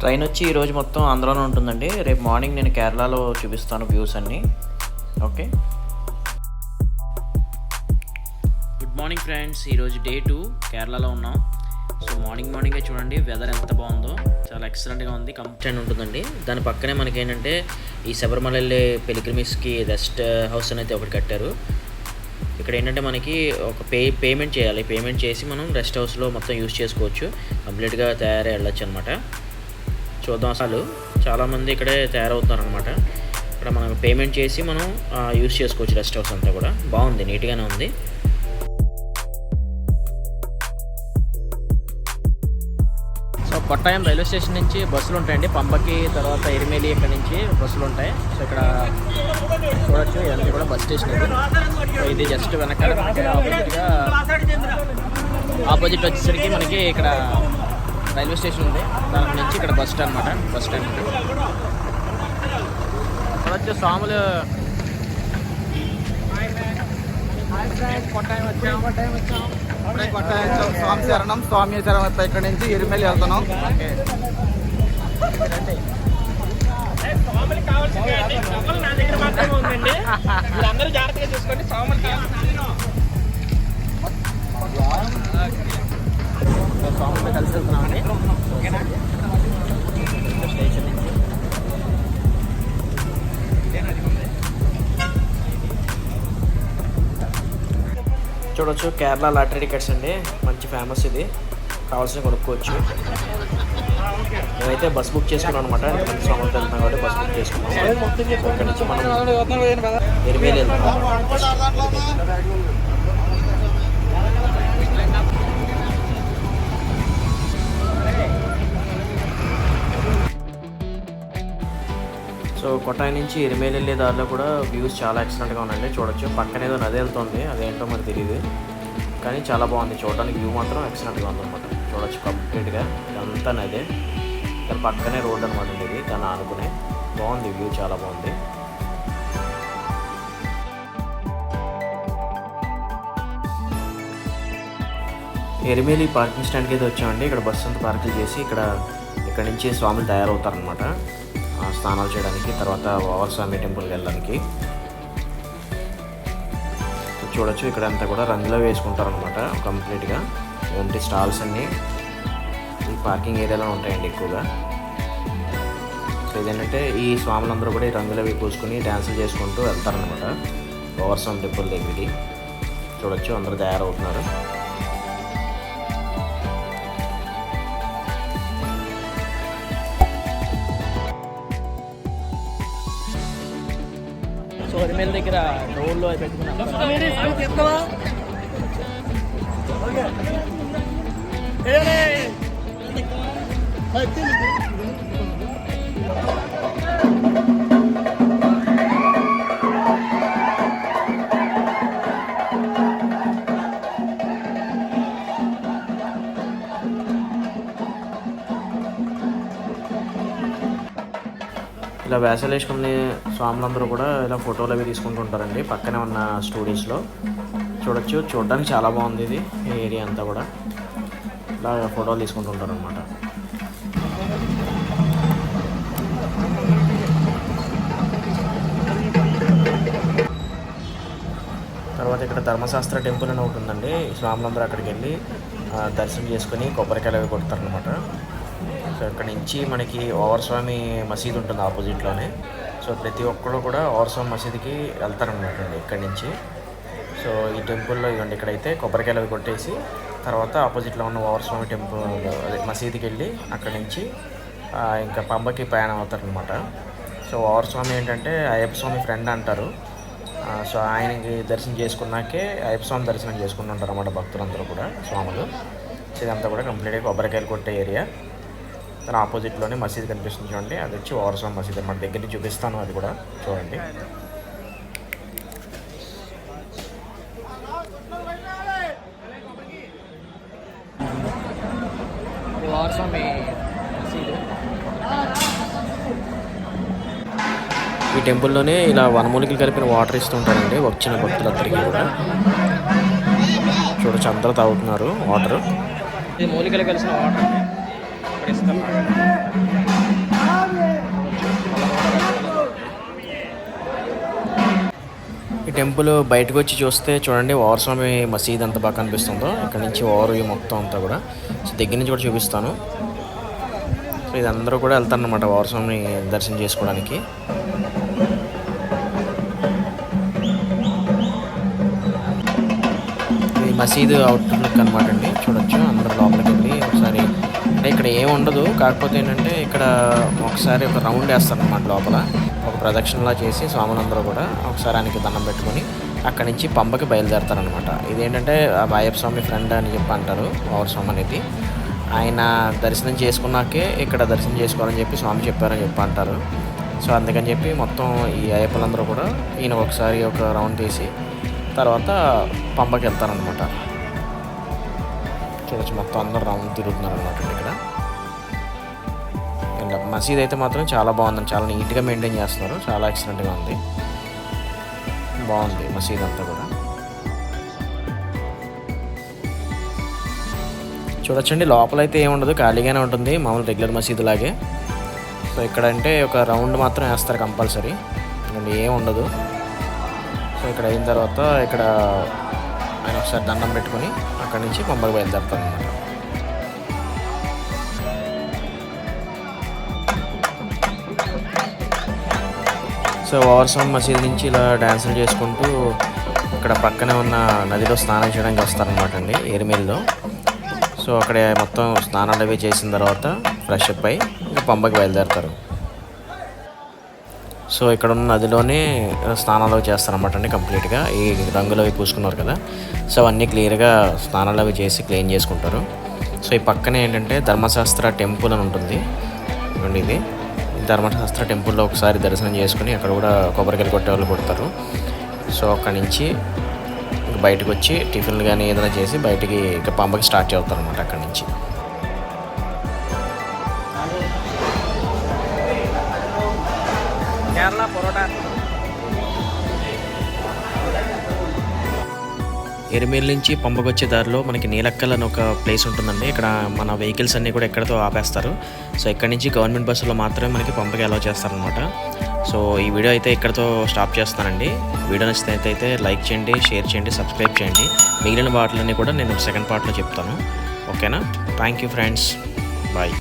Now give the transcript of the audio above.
Train వచ్చి ఈరోజు మొత్తం ఆంధ్రాలో ఉంటుందండి. రేపు మార్నింగ్ నేను కేరళలో చూపిస్తాను వ్యూస్ అన్నీ. Okay, good morning friends. ఈరోజు డే 2 కేరళలో ఉన్నాం. సో మార్నింగే చూడండి వెదర్ ఎంత బాగుందో, చాలా ఎక్సలెంట్గా ఉంది. కంప్లీట్ ఉంటుందండి. దాని పక్కనే మనకి ఏంటంటే ఈ శబరిమల వెళ్ళే పిలిగ్రిమ్స్కి రెస్ట్ హౌస్ అనేది ఒకటి కట్టారు. ఇక్కడ ఏంటంటే మనకి ఒక పేమెంట్ చేయాలి. పేమెంట్ చేసి మనం రెస్ట్ హౌస్లో మొత్తం యూజ్ చేసుకోవచ్చు. కంప్లీట్గా తయారై వెళ్ళొచ్చు అనమాట. చూద్దాం. అసలు చాలామంది ఇక్కడే తయారవుతున్నారు అనమాట. ఇక్కడ మనం పేమెంట్ చేసి మనం యూజ్ చేసుకోవచ్చు. రెస్ట్ హౌస్ అంతా కూడా బాగుంది, నీట్గానే ఉంది. సో కొట్టాయం రైల్వే స్టేషన్ నుంచి బస్సులు ఉంటాయండి. పంబకి, తర్వాత ఎరిమేలి ఇక్కడ నుంచి బస్సులు ఉంటాయి. సో ఇక్కడ చూడొచ్చు, ఇవన్నీ కూడా బస్ స్టేషన్ ఇది. సో ఇది జస్ట్ వెనకాల ఆపోజిట్ వచ్చేసరికి మనకి ఇక్కడ రైల్వే స్టేషన్ ఉంది. దాని నుంచి ఇక్కడ బస్ స్టాండ్ అనమాట. బస్ స్టాండ్ చూడొచ్చు. స్వాములు స్వామి శరణం, స్వామి శరణం. ఇక్కడ నుంచి ఎరిమేలి వెళ్తున్నాం. అందరూ జాగ్రత్తగా చూసుకోండి. స్వాములతో కలిసి వెళ్తున్నామండి స్టేషన్ నుంచి. చూడొచ్చు కేరళ లాటరీ టికెట్స్ అండి, మంచి ఫేమస్. ఇది కావాల్సిన కొనుక్కోవచ్చు. మేమైతే బస్ బుక్ చేసుకున్నాం అనమాట. ఎందుకంటే స్వాములతో వెళ్తున్నాం కాబట్టి బస్ బుక్ చేసుకున్నాం. ఇక్కడ నుంచి మనం ఎరిమేలి వెళ్తున్నాం. సో కొట్టాయి నుంచి ఎరిమేలి వెళ్ళే దారిలో కూడా వ్యూస్ చాలా ఎక్సలెంట్గా ఉన్నాయండి. చూడొచ్చు, పక్కన ఏదో నది వెళ్తుంది, అదేంటో మనకు తెలియదు, కానీ చాలా బాగుంది చూడడానికి. వ్యూ మాత్రం ఎక్సలెంట్గా ఉందన్నమాట. చూడొచ్చు కంప్లీట్గా ఇదంతా నదే. దాని పక్కనే రోడ్ అనమాట ఇది, దాన్ని ఆనుకునే. బాగుంది వ్యూ, చాలా బాగుంది. ఎరిమేలి పార్కింగ్ స్టాండ్కి అయితే వచ్చామండి. ఇక్కడ బస్సు అంతా పార్కింగ్ చేసి ఇక్కడ నుంచి స్వాములు తయారవుతారనమాట స్నానాలు చేయడానికి, తర్వాత వావరస్వామి టెంపుల్కి వెళ్ళడానికి. చూడొచ్చు, ఇక్కడ అంతా కూడా రంగులో వేసుకుంటారనమాట కంప్లీట్గా. ఇలాంటి స్టాల్స్ అన్నీ ఈ పార్కింగ్ ఏరియాలో ఉంటాయండి ఎక్కువగా. సో ఇదేంటంటే ఈ స్వాములందరూ కూడా ఈ రంగులు అవి పూసుకొని డ్యాన్సులు చేసుకుంటూ వెళ్తారనమాట వావరస్వామి టెంపుల్ దగ్గరికి. చూడొచ్చు, అందరూ తయారవుతున్నారు. సో ఎరిమేలి దగ్గర రోడ్లో పెట్టుకున్నాం. ఇలా వేసలు వేసుకునే స్వాములందరూ కూడా ఇలా ఫోటోలు అవి తీసుకుంటుంటారండి పక్కనే ఉన్న స్టూడియోస్లో. చూడొచ్చు, చూడడానికి చాలా బాగుంది ఇది. ఈ ఏరియా అంతా కూడా ఇలా ఫోటోలు తీసుకుంటుంటారు అనమాట. తర్వాత ఇక్కడ ధర్మశాస్త్ర టెంపుల్ అని ఒకటి ఉందండి. స్వాములందరూ అక్కడికి వెళ్ళి దర్శనం చేసుకుని కొబ్బరికాయలు అవి కొడతారనమాట. సో ఇక్కడ నుంచి మనకి వావరస్వామి మసీద్ ఉంటుంది ఆపోజిట్లోనే. సో ప్రతి ఒక్కరు కూడా వావరస్వామి మసీద్కి వెళ్తారనమాట అండి ఇక్కడి నుంచి. సో ఈ టెంపుల్లో ఇవ్వండి, ఇక్కడైతే కొబ్బరికాయలు అవి కొట్టేసి తర్వాత ఆపోజిట్లో ఉన్న వావరస్వామి టెంపుల్ అదే మసీద్కి వెళ్ళి అక్కడి నుంచి ఇంకా పంబకి ప్రయాణం అవుతారనమాట. సో వావరస్వామి ఏంటంటే అయ్యప్ప స్వామి ఫ్రెండ్ అంటారు. సో ఆయనకి దర్శనం చేసుకున్నాకే అయ్యప్ప స్వామి దర్శనం చేసుకుంటుంటారు అన్నమాట భక్తులందరూ కూడా, స్వాములు. సో ఇదంతా కూడా కంప్లీట్గా కొబ్బరికాయలు కొట్టే ఏరియా. దాని ఆపోజిట్లోనే మసీద్ కనిపిస్తుంది చూడండి, అది వచ్చి వావరస్వామి మసీద్ అన్నమాట. దగ్గర నుంచి చూపిస్తాను, అది కూడా చూడండి. వావరస్వామి మసీద్ ఈ టెంపుల్లోనే ఇలా వనమూలికలు కలిపిన వాటర్ ఇస్తుంటారండి వచ్చిన భక్తులందరికీ కూడా. చూడొచ్చు, అందరూ తాగుతున్నారు వాటర్. ఇది మూలికలు కలిసిన వాటర్ ఇక్కడ ఇస్తాం. ఈ టెంపుల్ బయటకు వచ్చి చూస్తే చూడండి ఓవర్ స్వామి మసీద్ ఎంత బాగా కనిపిస్తుందో. ఇక్కడ నుంచి ఓవర్ వ్యూ మొత్తం అంతా కూడా సో దగ్గర నుంచి కూడా చూపిస్తాను. సో ఇది అందరూ కూడా వెళ్తారనమాట ఓవర్ స్వామి దర్శనం చేసుకోవడానికి. ఈ మసీదు అవుట్ లుక్ అనమాట అండి, చూడొచ్చు. అందరూ లోపలికి వెళ్ళి ఒకసారి అంటే ఇక్కడ ఏమి ఉండదు, కాకపోతే ఏంటంటే ఇక్కడ ఒకసారి ఒక రౌండ్ వేస్తారనమాట లోపల. ఒక ప్రదక్షిణలా చేసి స్వాములందరూ కూడా ఒకసారి ఆయనకి దండం పెట్టుకొని అక్కడి నుంచి పంబకి బయలుదేరతారనమాట. ఇదేంటంటే అయ్యప్ప స్వామి ఫ్రెండ్ అని చెప్పి అంటారు ఓవర్ స్వామి అనేది. ఆయన దర్శనం చేసుకున్నాకే ఇక్కడ దర్శనం చేసుకోవాలని చెప్పి స్వామి చెప్పారని చెప్పి అంటారు. సో అందుకని చెప్పి మొత్తం ఈ అయ్యప్పలందరూ కూడా ఈయన ఒకసారి ఒక రౌండ్ తీసి తర్వాత పంబకి వెళ్తారనమాట. చూడొచ్చు మొత్తం అందరూ రౌండ్ తిరుగుతున్నారు అనమాట ఇక్కడ. ఇంకా మసీద్ అయితే మాత్రం చాలా బాగుందండి, చాలా నీట్గా మెయింటైన్ చేస్తున్నారు, చాలా ఎక్సలెంట్గా ఉంది, బాగుంది మసీద్ అంతా కూడా. చూడొచ్చండి లోపలైతే ఏముండదు, ఖాళీగానే ఉంటుంది మామూలు రెగ్యులర్ మసీదు లాగే. సో ఇక్కడ అంటే ఒక రౌండ్ మాత్రం వేస్తారు కంపల్సరీ, అండ్ ఏం ఉండదు. సో ఇక్కడ అయిన తర్వాత ఇక్కడ ఆయన ఒకసారి దండం పెట్టుకొని అక్కడి నుంచి పంబకి బయలుదేరుతారు అనమాట. సో ఓవర్ స్వామి మసీద్ నుంచి ఇలా డ్యాన్సులు చేసుకుంటూ ఇక్కడ పక్కనే ఉన్న నదిలో స్నానం చేయడానికి వస్తారనమాట అండి, ఎరిమేలిలో. సో అక్కడ మొత్తం స్నానాలు అవి చేసిన తర్వాత ఫ్రెష్ అప్ అయ్యి ఇంకా పంబకి బయలుదేరుతారు. సో ఇక్కడ ఉన్న నదిలోనే స్నానాలు అవి చేస్తారనమాట అండి కంప్లీట్గా. ఈ రంగులు అవి పూసుకున్నారు కదా, సో అవన్నీ క్లియర్గా స్నానాలు అవి చేసి క్లీన్ చేసుకుంటారు. సో ఈ పక్కనే ఏంటంటే ధర్మశాస్త్ర టెంపుల్ అని ఉంటుంది అండి. ఇది ధర్మశాస్త్ర టెంపుల్లో ఒకసారి దర్శనం చేసుకుని అక్కడ కూడా కొబ్బరికాయలు కొట్టే వాళ్ళు కొడతారు. సో అక్కడి నుంచి బయటకు వచ్చి టిఫిన్లు కానీ ఏదైనా చేసి బయటికి ఇక పంబకి స్టార్ట్ చేస్తారు అనమాట అక్కడి నుంచి. కేరళ పొరోటా. ఎరిమేల్ నుంచి పంబకి వచ్చే దారిలో మనకి నీలక్కల్ అని ఒక ప్లేస్ ఉంటుందండి. ఇక్కడ మన వెహికల్స్ అన్నీ కూడా ఎక్కడితో ఆపేస్తారు. సో ఇక్కడ నుంచి గవర్నమెంట్ బస్సులో మాత్రమే మనకి పంపకి అలౌ చేస్తారనమాట. సో ఈ వీడియో అయితే ఇక్కడితో స్టాప్ చేస్తానండి. వీడియో నచ్చితే లైక్ చేయండి, షేర్ చేయండి, సబ్స్క్రైబ్ చేయండి. మిగిలిన వాటిలన్నీ కూడా నేను సెకండ్ పార్ట్లో చెప్తాను. ఓకేనా? Thank you friends, bye.